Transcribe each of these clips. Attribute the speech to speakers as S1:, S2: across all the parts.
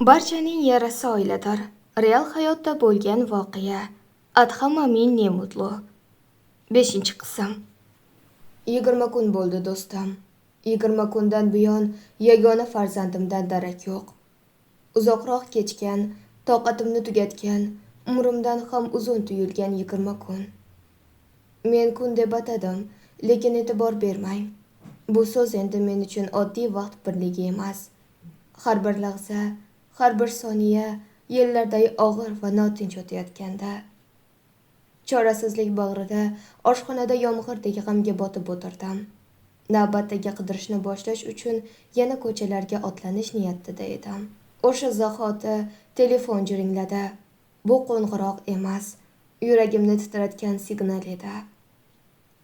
S1: Barchaning yarasi oiladir. Real hayotda bo'lgan voqea. Adham Amin Nemutlu. 5-qism. 20 kun bo'ldi do'stim. 20 kundan buyon yagona farzandimdan darak yo'q. Uzoqroq kechgan, toqatimni tugatgan, umrimdan ham uzun tuyulgan 20 kun. Men kun deb atadim, lekin e'tibor bermang. Bu so'z endi men uchun oddiy vaqt birligi emas. Har bir lahza, har bir soniya yillarday og'ir va notinch o'tayotganda. Chorasizlik bag'rida oshxonada yomg'irdek g'amga botib o'tirdim. Navbatdagi qidirishni boshlash uchun yana ko'chalarga otlanish niyatida edim. O'sha zahoti telefon jiringladi. Bu qo'ng'iroq emas, yuragimni titratgan signal edi.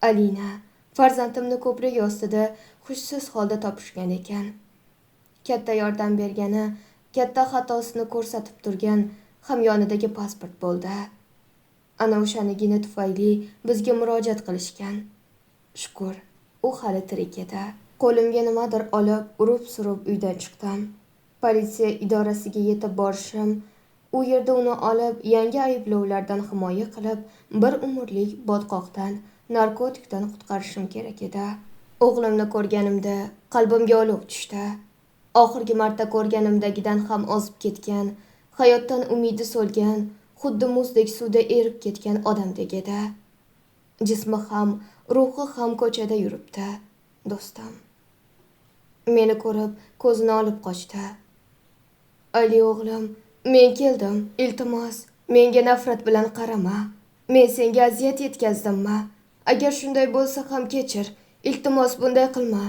S1: Alina farzandimni ko'prik ostida hushsiz holda topishgan ekan. Katta yordam bergani, katta xatosini ko'rsatib turgan hamyonidagi pasport bo'ldi. Ana o'shanigina tufayli bizga murojaat qilishgan. Shukr, u hali tirik edi. Qo'limga nimadir olib, urib-surib uydan chiqdim. Politsiya idorasiga yetib borishim, u yerda uni olib, yangi ayblovlardan himoya qilib, bir umrlik botqoqdan, narkotikdan qutqarishim kerak edi. O'g'limni ko'rganimda qalbimga olov tushdi. Oxirgi marta ko'rganimdagidan ham ozib ketgan, hayotdan umidi so'lgan, xuddi muzdek suvda erib ketgan odamdek edi. Jismi ham, ruhi ham ko'chada yuribdi, do'stim. Meni ko'rib, ko'zini olib qochdi. Ali o'g'lim, men keldim, iltimos, menga nafrat bilan qarama. Men senga aziyat yetkazdimmi? Agar shunday bo'lsa ham kechir, iltimos bunday qilma.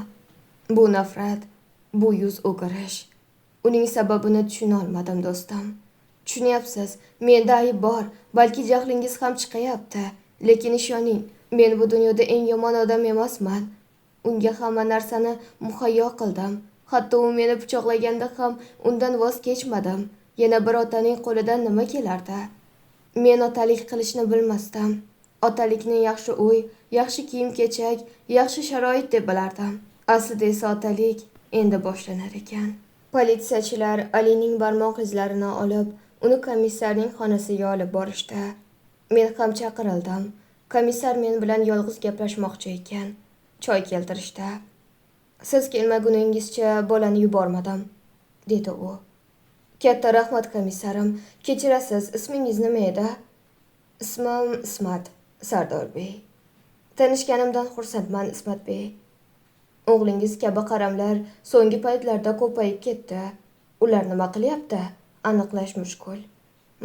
S1: Bu nafrat, bu yuz o'girish. Uning sababini tushuna olmadim, do'stim. Tushunyapsiz, menda ayb bor, balki jahlingiz ham chiqayapti, lekin ishoning, men bu dunyoda eng yomon odam emasman. Unga hamma narsani muhayyo qildim. Hatto u meni pichoqlaganda ham undan voz kechmadim. Yana bir otaning qo'lidan nima kelardi? Men otalik qilishni bilmasdim. Otalikni yaxshi uy, yaxshi kiyim-kechak, yaxshi sharoit deb bilardim. Aslida esa otalik endi boshlanar ekan. Politsiyachilar Alining barmoq izlarini olib, uni komissarning xonasiga olib borishdi. Men ham chaqirildim. Komissar men bilan yolg'iz gaplashmoqchi ekan. Choy keltirishdi. Siz kelmaguningizcha bolani yubormadim, dedi u. Katta rahmat komissarim. Kechirasiz, ismingiz nima edi? Ismim Ismat, Sardorbey. Tanishganimdan xursandman, Ismat bey. O'g'lingiz kabi qaramlar so'nggi paytlarda ko'payib ketdi. Ular nima qilyapti? Aniqlash mushkul.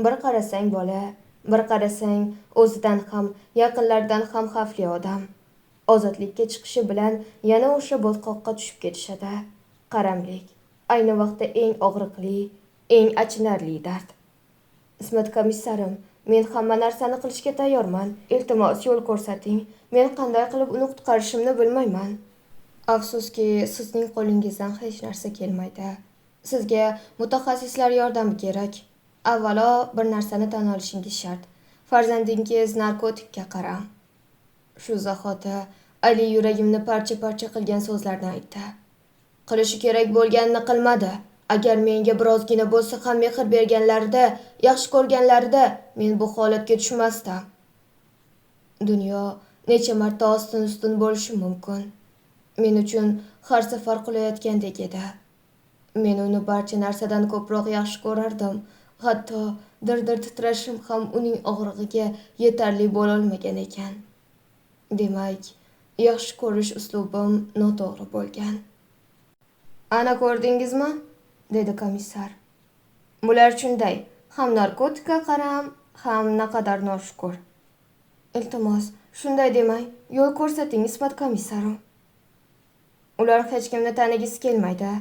S1: Bir qarasang bola, bir qarasang o'zidan ham, yaqinlaridan ham xavfli odam. Ozodlikka chiqishi bilan yana o'sha botqoqqa tushib ketishadi. Qaramlik ayni vaqtda eng og'riqli, eng achinarli dard. Ismat komissarim, men hamma narsani qilishga tayyorman. Iltimos yo'l ko'rsating. Men qanday qilib uni qutqarishimni bilmayman. Afsuski, sizning qo'lingizdan hech narsa kelmaydi. Sizga mutaxassislar yordami kerak. Avvalo bir narsani tan olishingiz shart. Farzandingiz narkotikka qaram. Shu zahoti Ali yuragimni parcha-parcha qilgan so'zlarni aytdi. Qilishi kerak bo'lganini qilmadi. Agar menga birozgina bo'lsa ham mehr berganlarida, yaxshi ko'rganlarida men bu holatga tushmasdim. Dunyo necha marta ostin-ustun bo'lishi mumkin. Men uchun har safar qulayotgandek edi. Men uni barcha narsadan ko'proq yaxshi ko'rardim. Hatto dir-dir titrashim ham uning og'rig'iga yetarli bo'la olmagan ekan. Demak, yaxshi ko'rish uslubim noto'g'ri bo'lgan. Ana ko'rdingizmi? Dedi komissar. Bular shunday, ham narkotika qaram, ham naqadar noshukur. Iltimos, shunday demang, yo'l ko'rsating, Ismat komissarim. Ular hech kimni tanigisi kelmaydi.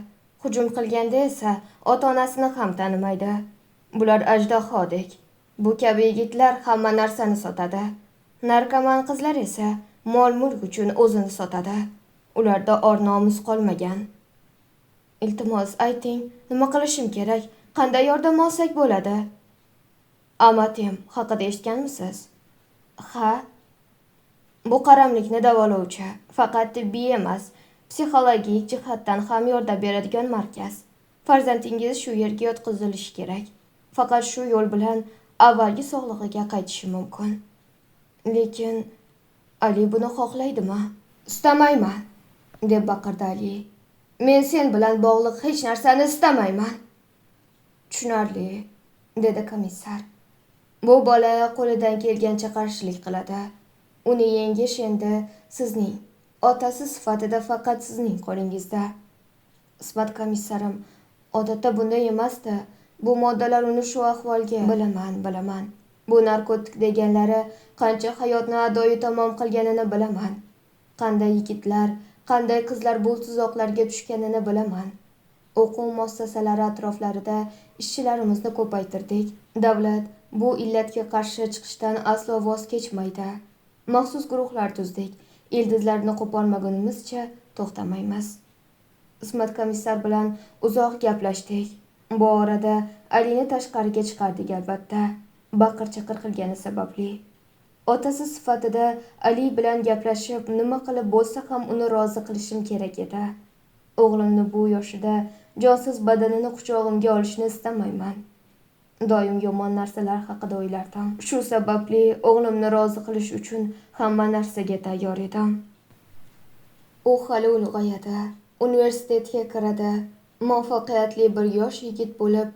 S1: Hujum qilganda esa ota-onasini ham tanimaydi. Bular ajdahodek. Bu kabi yigitlar hamma narsani sotadi. Narkoman qizlar esa mol-mulk uchun o'zini sotadi. Ularda or-nomus qolmagan. Iltimos ayting, nima qilishim kerak? Qanday yordam olsak bo'ladi? Amatem haqida eshitganmisiz? Ha? Bu qaramlikni davolovchi, faqat tibbiy emas, psixologik jihatdan ham yordam beradigan markaz. Farzandingiz shu yerga yotqizilishi kerak. Faqat shu yo'l bilan avvalgi sog'lig'iga qaytishi mumkin. Lekin Ali buni xohlaydimi? Istamayman, deb baqirdi Ali. Men sen bilan bog'liq hech narsani istamayman. Tushunarli, dedi komissar. Bu bola qo'lidan kelgancha qarshilik qiladi. Uni yengish endi sizning, otasi sifatida faqat sizning qo'lingizda. Ismat komissarim, odatda bunday emasdi. Bu moddalar uni shu ahvolga... Bilaman. Bu narkotik deganlari qancha hayotni adoyi tamom qilganini bilaman. Qanday yigitlar, qanday qizlar bu tuzoqlarga tushganini bilaman. O'quv muassasalari atroflarida ishchilarimizni ko'paytirdik. Davlat bu illatga qarshi chiqishdan aslo voz kechmaydi. Maxsus guruhlar tuzdik. Ildizlarni qo'pormagunimizcha to'xtamaymiz. Ismat komissar bilan uzoq gaplashdik. Bu orada Alini tashqariga chiqardik albatta. Baqir-chaqir qilgani sababli. Otasi sifatida Ali bilan gaplashib, nima qilib bo'lsa ham uni rozi qilishim kerak edi. O'g'limni bu yoshida jonsiz badanini quchog'imga olishni istamayman. Doim yomon narsalar haqida o'ylardim. Shu sababli o'g'limni rozi qilish uchun hamma narsaga tayyor edim. U hali ulg'ayadi, universitetga kiradi, muvaffaqiyatli bir yosh yigit bo'lib,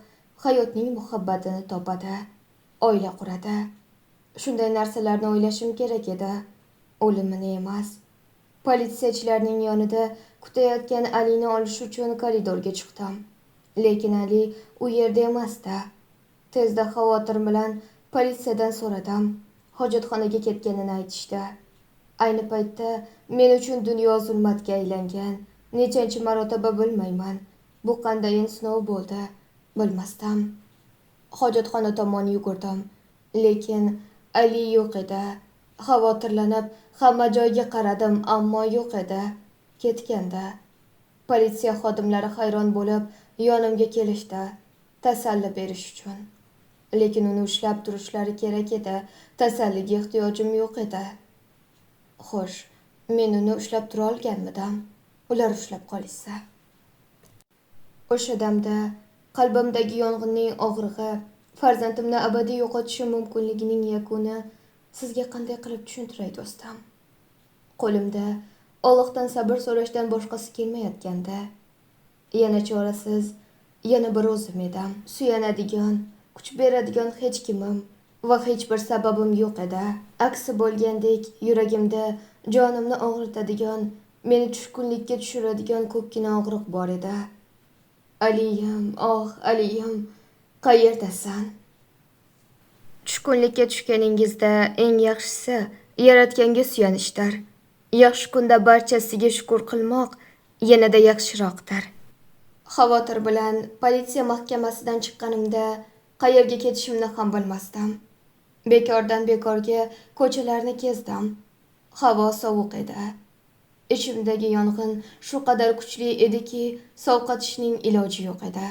S1: hayotning muhabbatini topadi, oila quradi. Shunday narsalarni o'ylashim kerak edi, o'limini emas. Politsiyachilarning yonida kutayotgan Alini olish uchun koridorga chiqdim. Lekin Ali u yerda emasdi. Tezda xavotir bilan politsiyadan so'radim. Hojatxonaga ketganini aytishdi. Ayni paytda men uchun dunyo zulmatga aylangan. Nechanchi marotaba bilmayman. Bu qandayin sinov bo'ldi, bilmasdim. Hojatxona tomon yugurdim. Lekin Ali yo'q edi. Xavotirlanib hamma joyga qaradim, ammo yo'q edi. Ketgandi. Politsiya xodimlari hayron bo'lib yonimga kelishdi, tasalli berish uchun. Lekin uni ushlab turishlari kerak edi. Tasalliga ehtiyojim yo'q edi. Xo'sh, men uni ushlab tura olganmidim? Ular ushlab qolishsa. O'sha damda qalbimdagi yong'inning og'rig'i, farzandimni abadiy yo'qotishi mumkinligining yakuni sizga qanday qilib tushuntiray do'stim? Qo'limda Allohdan sabr so'rashdan boshqasi kelmayotganda, yana chorasiz, yana bir o'zim edim. Suyanadigan, kuch beradigan hech kimim va hech bir sababim yo'q edi. Aksi bo'lgandek, yuragimda jonimni og'ritadigan, meni tushkunlikka tushiradigan ko'pgina og'riq bor edi. Aliyim, Aliyim, qayerdasan? Tushkunlikka tushganingizda eng yaxshisi Yaratganga suyanishdir. Yaxshi kunda barchasiga shukr qilmoq yanada yaxshiroqdir. Xavotir bilan politsiya mahkamasidan chiqqanimda qayerga ketishimni ham bilmasdim. Bekordan bekorga ko'chalarni kezdim. Havo sovuq edi. Ichimdagi yong'in shu qadar kuchli ediki, sovqatishning iloji yo'q edi.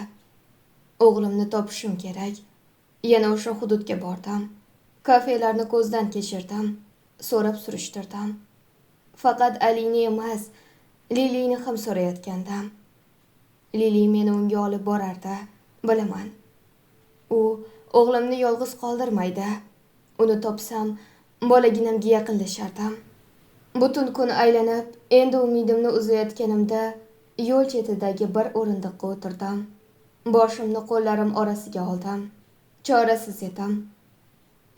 S1: O'g'limni topishim kerak. Yana o'sha hududga bordim. Kafelarni ko'zdan kechirdim. So'rab surishtirdim. Faqat Alini emas, Lilini ham so'rayotgandim. Lili meni unga olib borardi, bilaman. U o'g'limni yolg'iz qoldirmaydi. Uni topsam, bolaginamga yaqinlashardim. Butun kun aylanib, endi umidimni uzayotganimda yo'l chetidagi bir o'rindiqqa o'tirdim. Boshimni qo'llarim orasiga oldim. Chorasiz edim.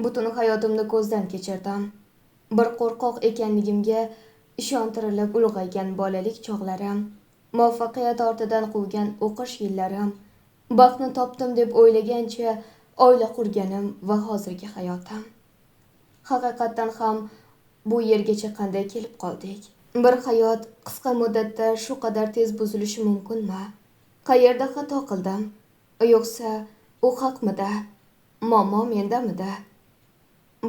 S1: Butun hayotimni ko'zdan kechirdim. Bir qo'rqoq ekanligimga ishontirilib ulg'aygan bolalik chog'larim, muvaffaqiyat ortidan quvgan o'qish yillarim, baxtni topdim deb o'ylagancha oila qurganim va hozirgi hayotim. Haqiqatan ham bu yergacha qanday kelib qoldik? Bir hayot qisqa muddatda shu qadar tez buzilishi mumkinmi? Qayerda xato qildim? Yo'qsa u haqmida? Muammo mendamidi?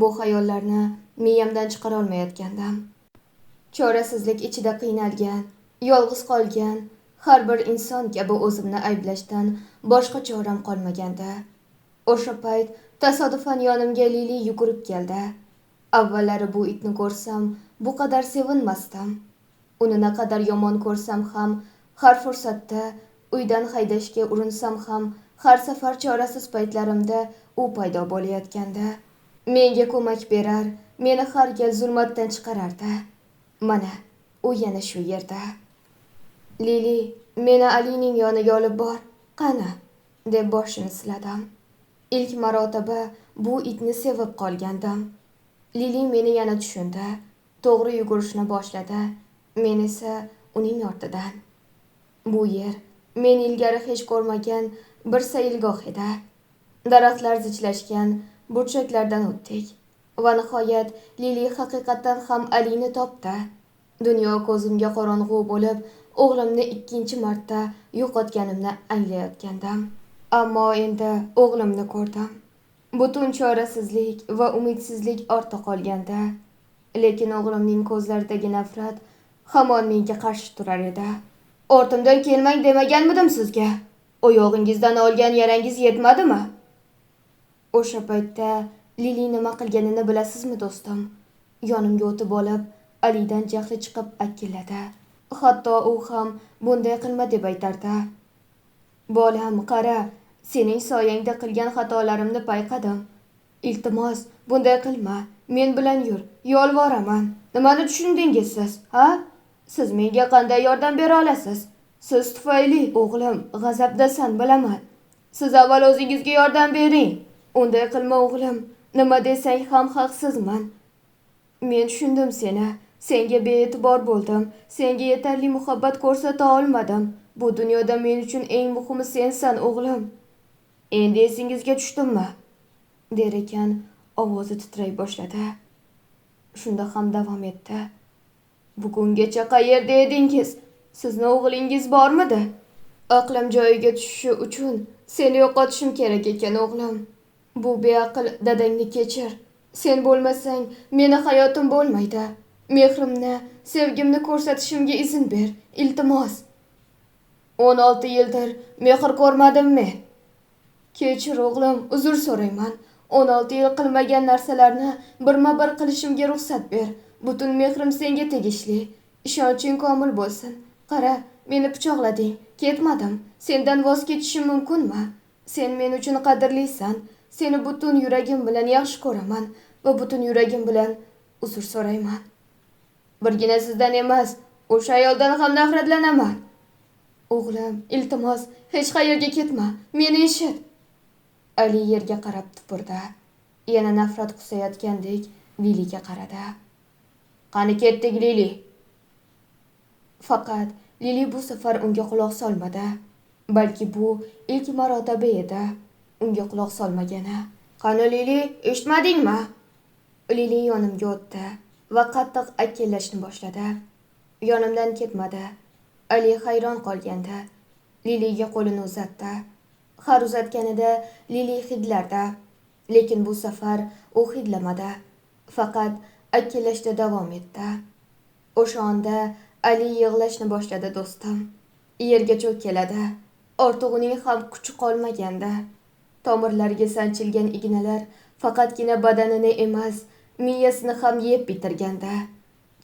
S1: Bu xayollarni miyamdan chiqara olmayotgandim. Chorasizlik ichida qiynalgan, yolg'iz qolgan har bir inson kabi o'zimni ayblashdan boshqa choram qolmagandi. O'sha payt tasodifan yonimga Lili yugurib keldi. Avvallari bu itni ko'rsam, bu qadar sevinmasdim. Uni naqadar yomon ko'rsam ham, har fursatda Uydan haydashga urinsam ham har safar chorasiz paytlarimda u paydo bo'layotgandi. Menga ko'mak berar, meni har gal zulmatdan chiqarardi. Mana, u yana shu yerda. Lili, meni Alining yoniga olib bor. Qani, deb boshini siladim. İlk marotaba bu itni sevib qolgandim. Lili meni yana tushundi. To'g'ri yugurishni boshladi. Men esa uning ortidan. Bu yer men ilgari hech ko'rmagan bir sayilgoh edi. Daraxtlar zichlashgan burchaklardan o'tdik va nihoyat Lili haqiqatan ham Alini topdi. Dunyo ko'zimga qorong'u bo'lib, o'g'limni ikkinchi marta yo'qotganimni anglayotgandim. Ammo endi o'g'limni ko'rdim. Butun chorasizlik va umidsizlik ortda qolganda, lekin o'g'limning ko'zlaridagi nafrat hamon menga qarshi turar edi. Ortimdan kelmang demaganmidim sizga? Oyog'ingizdan olgan yarangiz yetmadimi? O'sha paytda Lili nima qilganini bilasizmi, do'stim? Yonimga o'tib olib, Alidan jahli chiqib akilladi. Hatto u ham bunday qilma deb aytardi. Bolam, qara, sening soyangda qilgan xatolarimni payqadim. Iltimos, bunday qilma. Men bilan yur, yolvoraman. Nimani tushundingiz siz, ha? Siz menga qanday yordam bera olasiz? Siz tufayli o'g'lim g'azabdasan, bilaman. Siz avval o'zingizga yordam bering. Unday qilma o'g'lim. Nima desang ham haqsizman. Men tushundim seni. Senga bee'tibor bo'ldim. Senga yetarli muhabbat ko'rsata olmadim. Bu dunyoda men uchun eng muhimi sensan, o'g'lim. Endi esingizga tushdimmi? Der ekan, ovozi titray boshladi. Shunda ham davom etdi. Bugungacha qayerda edingiz? Sizni o'g'lingiz bormidi? Aqlim joyiga tushishi uchun seni yo'qotishim kerak ekan, o'g'lim. Bu beaql dadangni kechir. Sen bo'lmasang meni hayotim bo'lmaydi. Mehrimni, sevgimni ko'rsatishimga izn ber, iltimos. 16 yildir mehr ko'rmadim men. Kechir o'g'lim, uzr so'rayman. 16 yil qilmagan narsalarni birma-bir qilishimga ruxsat ber. Butun mehrim senga tegishli. Ishonching komil bo'lsin. Qara, meni pichoqlading. Ketmadim. Sendan voz kechishim mumkinmi? Sen men uchun qadrlisan. Seni butun yuragim bilan yaxshi ko'raman va butun yuragim bilan uzr so'rayman. Birgina sizdan emas, o'sha ayoldan ham nafratlanaman. O'g'lim, iltimos, hech qayerga ketma. Meni eshit. Ali yerga qarab tupurdi. Yana nafrat qusayotgandek Liliga qaradi. Qani ketdik, Lili. Faqat Lili bu safar unga quloq solmadi. Balki bu ilk marotaba edi unga quloq solmagani. Qani Lili, eshitmadingmi? Lili yonimga o'tdi va qattiq akillashni boshladi. Yonimdan ketmadi. Ali hayron qolgandi. Liliga qo'lini uzatdi. Har uzatganida Lili hidlardi. Lekin bu safar u hidlamadi. Faqat akillashda davom etdi. O'sha onda Ali yig'lashni boshladi, do'stim. Yerga cho'kkaladi. Ortiq uning ham kuchi qolmagandi. Tomirlariga sanchilgan ignalar faqatgina badanini emas, miyasini ham yeb bitirganda.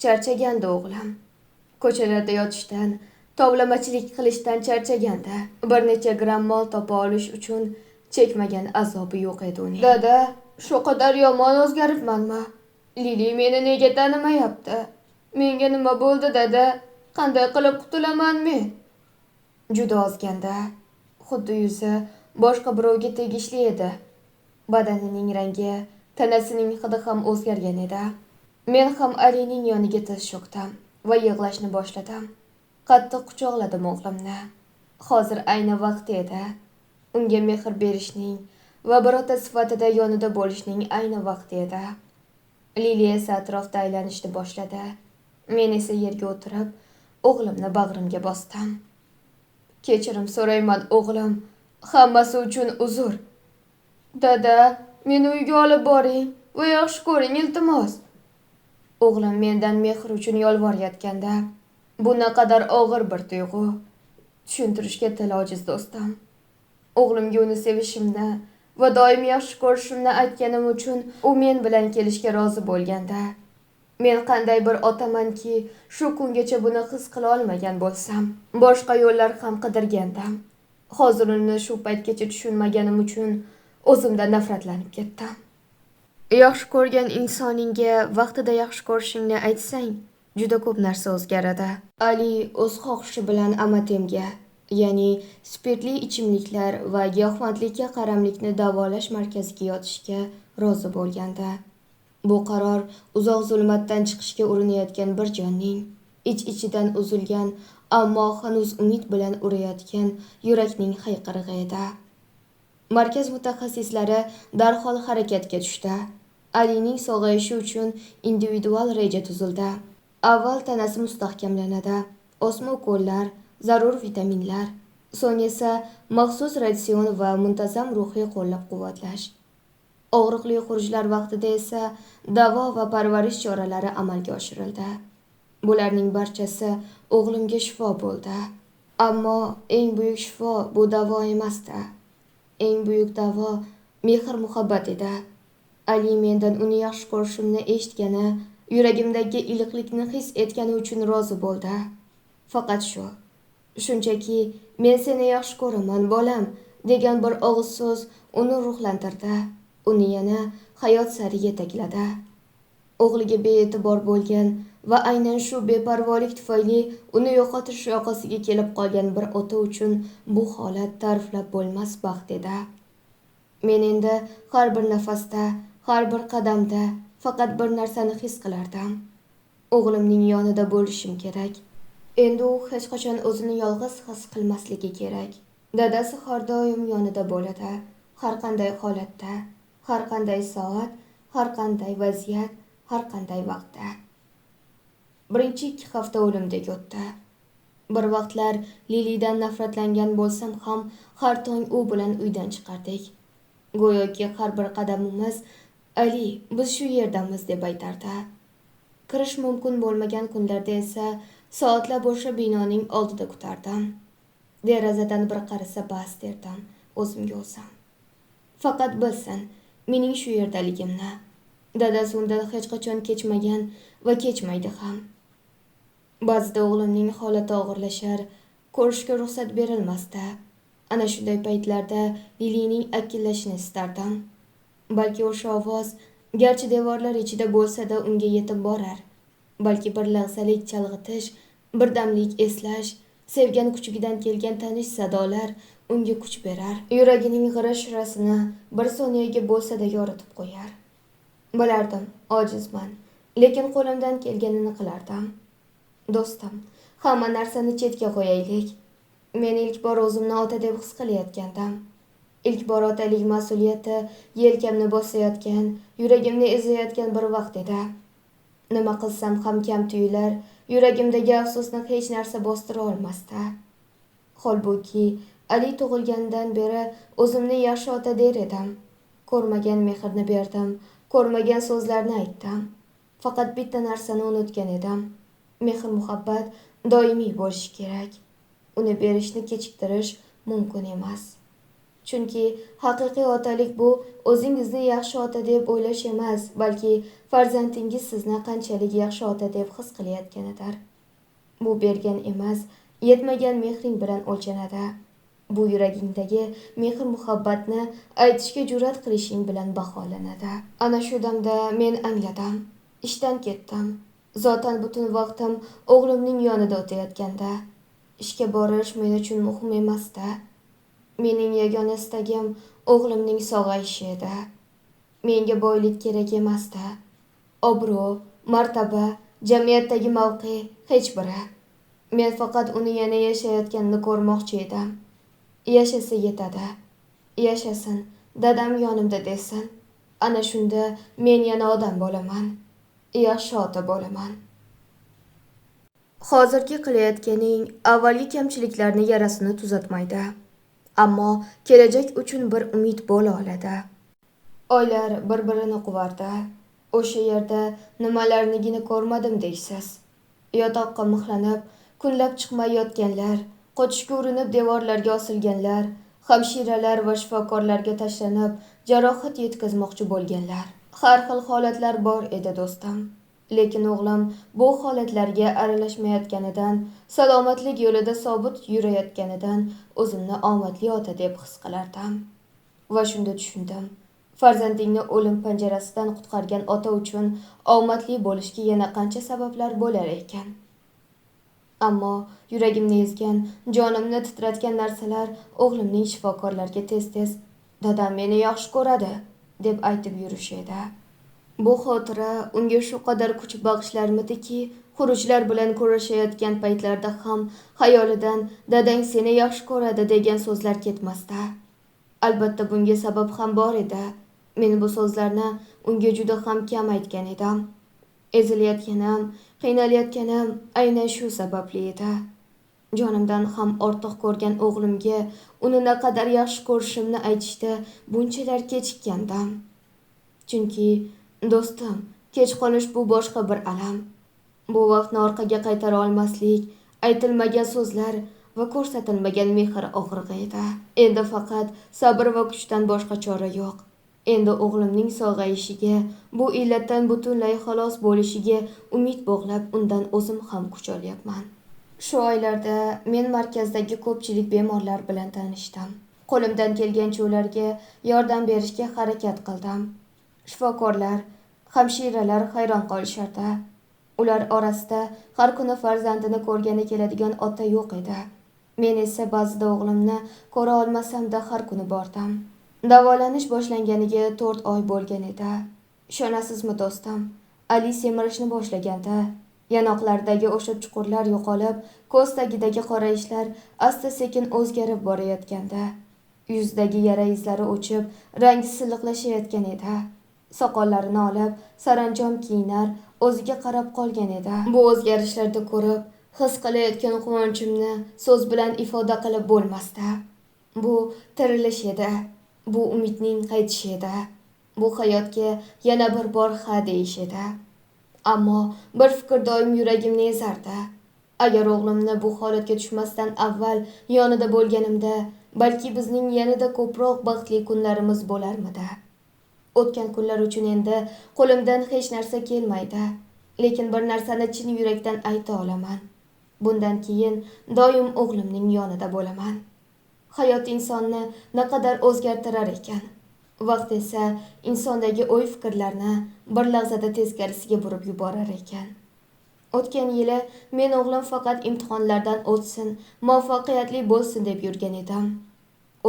S1: Charchagandi o'g'lim. Ko'chalarda yotishdan, tovlamachilik qilishdan charchaganda. Bir necha gramm mol topa olish uchun chekmagan azobi yo'q edi uning. Dada, shu qadar yomon o'zgaribmanmi? Lili meni nega tanimayapti? Menga nima bo'ldi, dada? Qanday qilib qutulaman men? Juda ozganda, xuddi yuzi boshqa birovga tegishli edi. Badanining rangi, tanasining hidi ham o'zgargan edi. Men ham Alining yoniga tiz cho'kdim va yig'lashni boshladim. Qattiq quchoqladim o'g'limni. Hozir ayni vaqti edi. Unga mehr berishning va bir ota sifatida yonida bo'lishning ayni vaqti edi. Lili esa atrofda aylanishni boshladi. Men esa yerga o'tirib, o'g'limni bag'rimga bosdim. Kechirim so'rayman, o'g'lim. Hammasi uchun uzr. Dada, meni uyga olib boring va yaxshi ko'ring, iltimos. O'g'lim mendan mehr uchun yolvorayotganda, bu naqadar og'ir bir tuyg'u. Tushuntirishga til ojiz, do'stim. O'g'limga uni sevishimni va doim yaxshi ko'rishimni aytganim uchun u men bilan kelishga rozi bo'lganda, Men qanday bir otamanki, shu kungacha buni his qila olmagan bo'lsam, boshqa yo'llar ham qidirgandim. Hozir uni shu paytgacha tushunmaganim uchun o'zimdan nafratlanib ketdim. Yaxshi ko'rgan insoningga vaqtida yaxshi ko'rishingni aytsang, juda ko'p narsa o'zgaradi. Ali o'z xohishi bilan Amatemga, ya'ni spirtli ichimliklar va giyohvandlikka qaramlikni davolash markaziga yotishga rozi bo'lgandi. Bu qaror uzoq zulmatdan chiqishga urinayotgan bir jonning, ich-ichidan uzilgan, ammo hanuz umid bilan urayotgan yurakning hayqirig'i edi. Markaz mutaxassislari darhol harakatga tushdi. Alining sog'ayishi uchun individual reja tuzildi. Avval tanasi mustahkamlanadi, o'sma ukollar, zarur vitaminlar, so'ng esa maxsus ratsion va muntazam ruhiy qo'llab-quvvatlash. Og'riqli xurujlar vaqtida esa davo va parvarish choralari amalga oshirildi. Bularning barchasi o'g'limga shifo bo'ldi. Ammo eng buyuk shifo bu davo emasdi. Eng buyuk davo mehr-muhabbat edi. Ali mendan uni yaxshi ko'rishimni eshitgani, yuragimdagi iliqlikni his etgani uchun rozi bo'ldi. Faqat shu. Shunchaki men seni yaxshi ko'raman, bolam, degan bir og'iz so'z uni ruhlantirdi. Uni yana hayot sari yetakladi. O'g'liga bee'tibor bo'lgan va aynan shu beparvolik tufayli uni yo'qotish yoqasiga kelib qolgan bir ota uchun bu holat ta'riflab bo'lmas baxt edi. Men endi har bir nafasda, har bir qadamda faqat bir narsani his qilardim. O'g'limning yonida bo'lishim kerak. Endi u hech qachon o'zini yolg'iz his qilmasligi kerak. Dadasi har doim yonida bo'ladi. Har qanday holatda, har qanday soat, har qanday vaziyat, har qanday vaqtda. Birinchi 2 hafta o'limdek o'tdi. Bir vaqtlar Lilidan nafratlangan bo'lsam ham har tong u bilan uydan chiqardik. Go'yoki har bir qadamimiz Ali, biz shu yerdamiz deb aytardi. Kirish mumkin bo'lmagan kunlarda esa soatlab o'sha binoning oldida kutardim. Derazadan bir qarasa bas derdim o'zimga o'zim. Faqat bilsin mening shu yerdaligimni. Dadasi undan hech qachon kechmagan va kechmaydi ham. Ba'zida o'g'limning holati og'irlashar, ko'rishga ruxsat berilmasdi. Ana shunday paytlarda Lilining akillashini istardim. Balki o'sha ovoz garchi devorlar ichida bo'lsa-da unga yetib borar. Balki bir lahzalik chalg'itish, bir damlik eslash, sevgan kuchugidan kelgan tanish sadolar unga kuch berar. Yuragining g'ira-shirasini bir soniyaga bo'lsa-da yoritib qo'yar. Bilardim, ojizman, lekin qo'limdan kelganini qilardim. Do'stim, hamma narsani chetga qo'yaylik. Men ilk bor o'zimni ota deb his qilayotgandim. İlk bor otalik mas'uliyati yelkamni bosayotgan, yuragimni ezayotgan bir vaqt edi. Nima qilsam ham kam tuyular, yuragimdagi afsusni hech narsa bostira olmasdi. Holbuki Ali tug'ilgandan beri o'zimni yaxshi ota der edim. Ko'rmagan mehrni berdim, ko'rmagan so'zlarni aytdim. Faqat bitta narsani unutgan edim. Mehr-muhabbat doimiy bo'lishi kerak. Uni berishni kechiktirish mumkin emas. Chunki haqiqiy otalik bu o'zingizni yaxshi ota deb o'ylash emas, balki farzandingiz sizni qanchalik yaxshi ota deb his qilayotganidir. Bu bergan emas, yetmagan mehring bilan o'lchanadi. Bu yuragingdagi mehr-muhabbatni aytishga jur'at qilishing bilan baholanadi. Ana shu damda men angladim. Ishdan ketdim. Zotan butun vaqtim o'g'limning yonida o'tayotganda. Ishga borish men uchun muhim emasdi. Mening yagona istagim o'g'limning sog'ayishi edi. Menga boylik kerak emasdi. Obro', martaba, jamiyatdagi mavqe hech biri. Men faqat uni yana yashayotganini ko'rmoqchi edim. Yashasa yetadi. Yashasin, dadam yonimda desin. Ana shunda men yana odam bo'laman. Yaxshi ota bo'laman. Hozirgi qilayotganing avvalgi kamchiliklarni yarasini tuzatmaydi. Ammo kelajak uchun bir umid bo'la oladi. Oylar bir-birini quvardi. O'sha yerda nimalarnigina ko'rmadim deysiz. Yotoqqa mixlanib, kunlab chiqmay yotganlar, qochishga urinib devorlarga osilganlar, hamshiralar va shifokorlarga tashlanib, jarohat yetkazmoqchi bo'lganlar. Har xil holatlar bor edi do'stim. Lekin o'g'lim bu holatlarga aralashmayotganidan, salomatlik yo'lida sobit yurayotganidan o'zimni omadli ota deb his qilardim. Va shunda tushundim. Farzandingni o'lim panjarasidan qutqargan ota uchun omadli bo'lishga yana qancha sabablar bo'lar ekan. Ammo yuragimni ezgan, jonimni titratgan narsalar o'g'limning shifokorlarga tez-tez "Dadam meni yaxshi ko'radi" deb aytib yurishi edi. Bu xotira unga shu qadar kuch bag'ishlarmidiki, xurujlar bilan kurashayotgan paytlarda ham xayolidan "Dadang seni yaxshi ko'radi" degan so'zlar ketmasdi. Albatta bunga sabab ham bor edi. Men bu so'zlarni unga juda ham kam aytgan edim. Ezilayotganim, qiynalayotganim aynan shu sababli edi. Jonimdan ham ortiq ko'rgan o'g'limga uni naqadar yaxshi ko'rishimni aytishda bunchalar kechikkandim. Chunki do'stim, kech qolish bu boshqa bir alam. Bu vaqtni orqaga qaytara olmaslik, aytilmagan so'zlar va ko'rsatilmagan mehr og'rig'i edi. Endi faqat sabr va kuchdan boshqa chora yo'q. Endi o'g'limning sog'ayishiga, bu illatdan butunlay xalos bo'lishiga umid bog'lab undan o'zim ham kuch olyapman. Shu oylarda men markazdagi ko'pchilik bemorlar bilan tanishdim. Qo'limdan kelgancha ularga yordam berishga harakat qildim. Shifokorlar, hamshiralar hayron qolishardi. Ular orasida har kuni farzandini ko'rgani keladigan ota yo'q edi. Men esa ba'zida o'g'limni ko'ra olmasamda har kuni bordim. Davolanish boshlanganiga 4 oy bo'lgan edi. Ishonasizmi do'stim, Ali semirishni boshlaganda, yanoqlardagi o'sha chuqurlar yo'qolib, ko'z tagidagi qorayishlar asta-sekin o'zgarib borayotganda, yuzdagi yara izlari o'chib, rangi silliqlashayotgan edi. Soqollarini olib, saranjom kiyinar, o'ziga qarab qolgan edi. Bu o'zgarishlarni ko'rib, his qilayotgan quvonchimni so'z bilan ifoda qilib bo'lmasdi. Bu tirilish edi. Bu umidning qaytishi edi. Bu hayotga yana bir bor ha deyish edi. Ammo bir fikr doim yuragimni ezardi. Agar o'g'limni bu holatga tushmasdan avval yonida bo'lganimda, balki bizning yanada ko'proq baxtli kunlarimiz bo'larmidi. O'tgan kunlar uchun endi qo'limdan hech narsa kelmaydi. Lekin bir narsani chin yurakdan ayta olaman. Bundan keyin doim o'g'limning yonida bo'laman. Hayot insonni naqadar o'zgartirar ekan. Vaqt esa insondagi o'y-fikrlarni bir lahzada teskarisiga burib yuborar ekan. O'tgan yili men o'g'lim faqat imtihonlardan o'tsin, muvaffaqiyatli bo'lsin deb yurgan edim.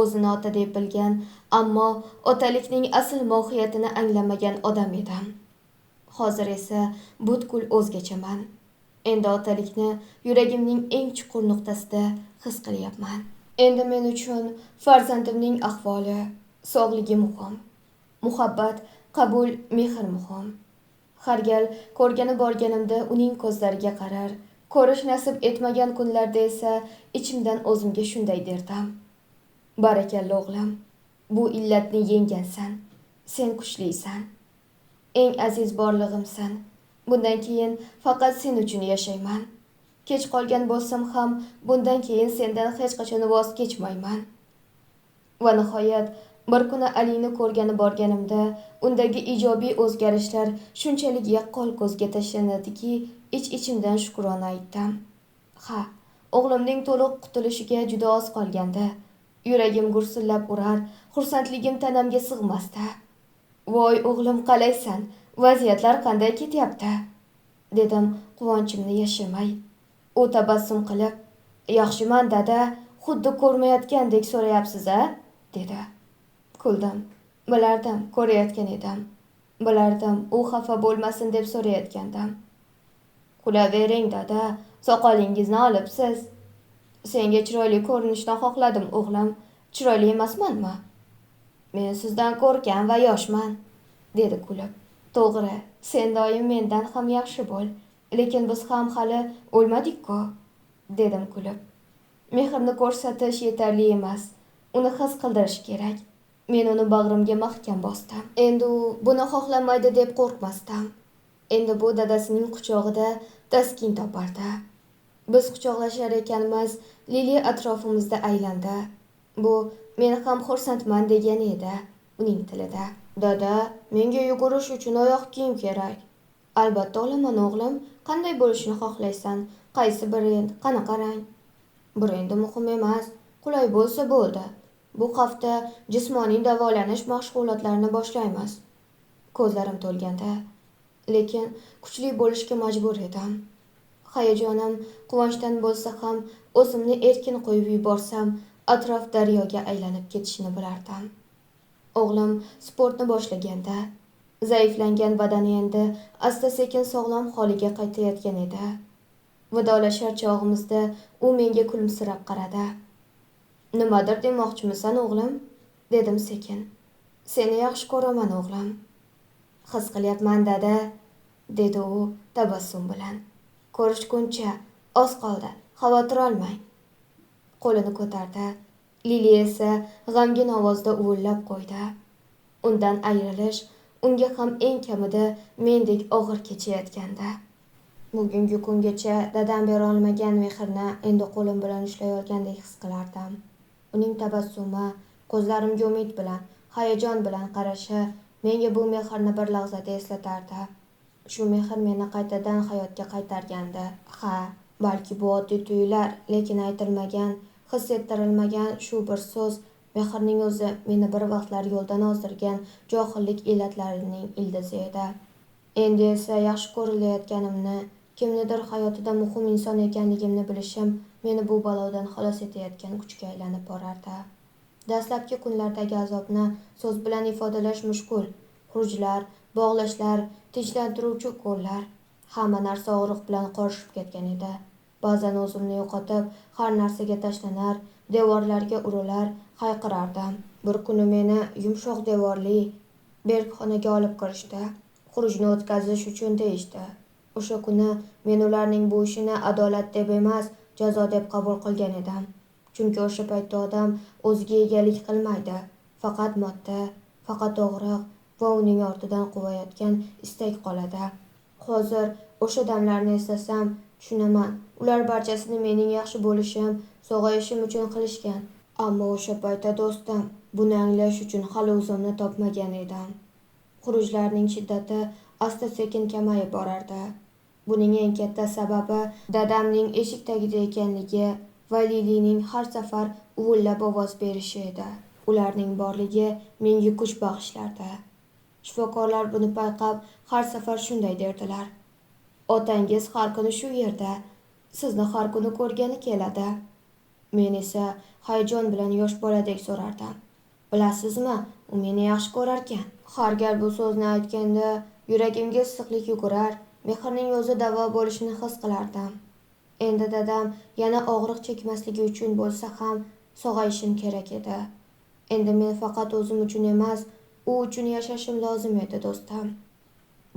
S1: O'zini ota deb bilgan, ammo otalikning asl mohiyatini anglamagan odam edim. Hozir esa butkul o'zgachaman. Endi otalikni yuragimning eng chuqur nuqtasida his qilyapman. Endi men uchun farzandimning ahvoli, sog'ligi muhim. Muhabbat, qabul, mehr muhim. Har gal ko'rgani borganimda uning ko'zlariga qarar, ko'rish nasib etmagan kunlarda esa ichimdan o'zimga shunday derdim. Barakalla o'g'lim, bu illatni yenggansan. Sen kuchlisan. Eng aziz borlig'imsan. Bundan keyin faqat sen uchun yashayman. Kech qolgan bo'lsam ham bundan keyin sendan hech qachon voz kechmayman. Va nihoyat bir kuni Alini ko'rgani borganimda undagi ijobiy o'zgarishlar shunchalik yaqqol ko'zga tashlanadiki, ich-ichimdan shukrona aytdim. Ha, o'g'limning to'liq qutulishiga juda oz qolganda, yuragim gursillab urar, xursandligim tanamga sig'masdi. "Voy o'g'lim, qalaysan? Vaziyatlar qanday ketyapti?" dedim quvonchimni yashirmay. U tabassum qilib, "Yaxshiman dada, xuddi ko'rmayotgandek so'rayapsiz-a?" dedi. Kuldim. Bilardim, ko'rayotgan edim. Bilardim, u xafa bo'lmasin deb so'rayotgandim. "Kulavering dada, soqolingizni olibsiz. Senga chiroyli ko'rinishni xohladim o'g'lim. Chiroyli emasmanmi?" "Men sizdan ko'rkam va yoshman", dedi kulib. "To'g'ri, sen doim mendan ham yaxshi bo'l. Lekin biz ham hali o'lmadik-ku", dedim kulib. Mehrni ko'rsatish yetarli emas. Uni his qildirish kerak. Men uni bag'rimga mahkam bosdim. Endi u buni xohlamaydi deb qo'rqmasdim. Endi bu dadasining quchog'ida taskin topardi. Biz quchoqlashar ekanmiz, Lili atrofimizda aylandi. Bu men ham xursandman degani edi uning tilida. "Dada, menga yugurish uchun oyoq kiyim kerak", Albatta olaman o'g'lim. Qanday bo'lishini xohlaysan? Qaysi brend? Qanaqa rang? Brendi muhim emas. Qulay bo'lsa bo'ldi. Bu hafta jismoniy davolanish mashg'ulotlarini boshlaymiz. Ko'zlarim to'lganda, lekin kuchli bo'lishga majbur edim. Hayajonim quvonchdan bo'lsa ham o'zimni erkin qo'yib yuborsam, atrof daryoga aylanib ketishini bilardim. O'g'lim sportni boshlaganda zaiflangan badani endi asta-sekin sog'lom holiga qaytayotgan edi. Vidolashar chog'imizda u menga kulimsirab qaradi. Nimadir demoqchimisan o'g'lim? Dedim sekin. Seni yaxshi ko'raman o'g'lim. His qilyapman dada, dedi u tabassum bilan. Ko'rishguncha oz qoldi, xavotir olmang. Qo'lini ko'tardi. Lili esa g'amgin ovozda uvillab qo'ydi. Undan ayrilish unga ham eng kamida mendek og'ir kechayotgandi. Bugungi kungacha dadam bera olmagan mehrni endi qo'lim bilan ushlay olgandek his qilardim. Uning tabassumi, ko'zlarimga umid bilan, hayajon bilan qarashi menga bu mehrni bir lahzada eslatardi. Shu mehr meni qaytadan hayotga qaytargandi. Ha, balki bu oddiy tuyular, lekin aytilmagan, his ettirilmagan shu bir so'z mehrning o'zi meni bir vaqtlar yo'ldan ozdirgan johillik illatlarining ildizi edi. Endi esa yaxshi ko'rilayotganimni, kimnidir hayotida muhim inson ekanligimni bilishim meni bu balodan xalos etayotgan kuchga aylanib borardi. Dastlabki kunlardagi azobni so'z bilan ifodalash mushkul. Xurujlar, bog'lashlar, tinchlantiruvchi ukollar, hamma narsa og'riq bilan qorishib ketgan edi. Ba'zan o'zimni yo'qotib, har narsaga tashlanar, devorlarga urilar, hayqirardim. Bir kuni meni yumshoq devorli berkxonaga olib kirishdi. Xurujni o'tkazish uchun deyishdi. O'sha kuni men ularning bu ishini adolat deb emas, jazo deb qabul qilgan edim. Chunki o'sha paytda odam o'ziga egalik qilmaydi. Faqat modda, faqat og'riq va uning ortidan quvayotgan istak qoladi. Hozir o'sha damlarni eslasam, tushunaman. Ular barchasini mening yaxshi bo'lishim, sog'ayishim uchun qilishgan. Ammo o'sha paytda do'stim, buni anglash uchun hali o'zimni topmagan edim. Xurujlarning shiddati asta-sekin kamayib borardi. Buning eng katta sababi dadamning eshik tagida ekanligi va Lilining har safar uvillab ovoz berishi edi. Ularning borligi menga kuch bag'ishlardi. Shifokorlar buni payqab har safar shunday derdilar. Otangiz har kuni shu yerda, sizni har kuni ko'rgani keladi. Men esa hayajon bilan yosh boladek so'rardim. Bilasizmi, u meni yaxshi ko'rarkan. Har gal bu so'zni aytganda yuragimga issiqlik yugurar, mehrning o'zi davo bo'lishini his qilardim. Endi dadam yana og'riq chekmasligi uchun bo'lsa ham sog'ayishim kerak edi. Endi men faqat o'zim uchun emas, u uchun yashashim lozim edi do'stim.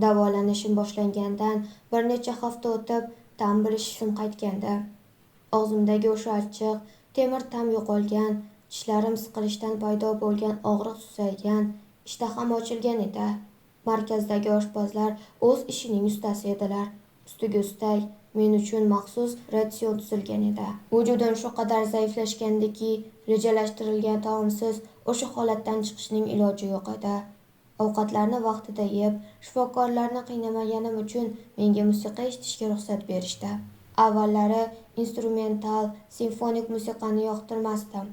S1: Davolanishim boshlangandan bir necha hafta o'tib, ta'm bilishim qaytgandi. Og'zimdagi o'sha achchiq, temir ta'm yo'qolgan, tishlarim siqilishdan paydo bo'lgan og'riq susaygan, ishtaham ochilgan edi. Markazdagi oshpazlar o'z ishining ustasi edilar. Ustiga ustak men uchun maxsus ratsion tuzilgan edi. Vujudim shu qadar zaiflashgandiki, rejalashtirilgan taomsiz o'sha holatdan chiqishning iloji yo'q edi. Ovqatlarni vaqtida yeb, shifokorlarni qiynamaganim uchun menga musiqa eshitishga ruxsat berishdi. Avvallari instrumental, simfonik musiqani yoqtirmasdim,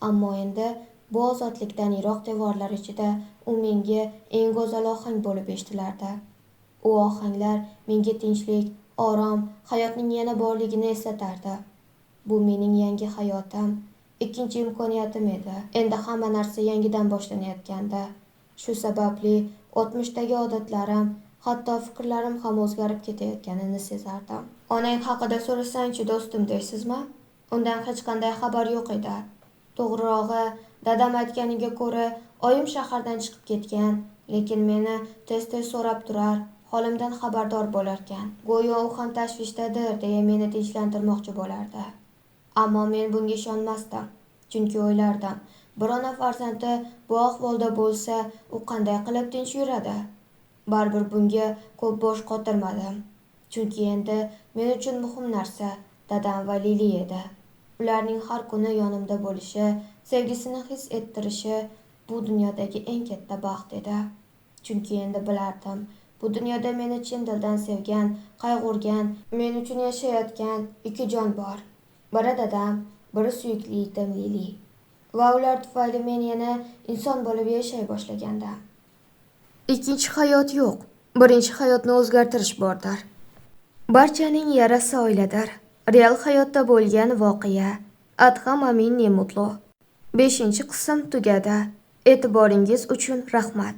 S1: ammo endi bu ozodlikdan yiroq devorlar ichida u menga eng go'zal ohang bo'lib eshitilardi. U ohanglar menga tinchlik, orom, hayotning yana borligini eslatardi. Bu mening yangi hayotim, ikkinchi imkoniyatim edi. Endi hamma narsa yangidan boshlanayotgandi. Shu sababli o'tmishdagi odatlarim, hatto fikrlarim ham o'zgarib ketayotganini sezardim. Onang haqida so'rasangchi do'stim deysizmi? Undan hech qanday xabar yo'q edi. To'g'rirog'i, dadam aytganiga ko'ra, oyim shahardan chiqib ketgan, lekin meni tez-tez so'rab turar, holimdan xabardor bo'larkan. Go'yo u ham tashvishdadir, deya meni tinchlantirmoqchi bo'lardi. Ammo men bunga ishonmasdim, chunki o'ylardim, bir ona farzandi bu ahvolda bo'lsa, u qanday qilib tinch yuradi? Baribir bunga ko'p bosh qotirmadim, chunki endi men uchun muhim narsa dadam va Lili edi. Ularning har kuni yonimda bo'lishi, sevgisini his ettirishi bu dunyodagi eng katta baxt edi. Chunki endi bilardim, Bu dunyoda meni chin dildan sevgan, qayg'urgan, men uchun yashayotgan ikki jon bor. Biri dadam, biri suyukli itim Lili. Va ular tufayli men yana inson bo'lib yashay boshlagandim. Ikkinchi hayot yo'q. Birinchi hayotni o'zgartirish bordir. Barchaning yarasi oiladir. Real hayotda bo'lgan voqea. Adham Amin Nemutlo. 5-qism tugadi. E'tiboringiz uchun rahmat.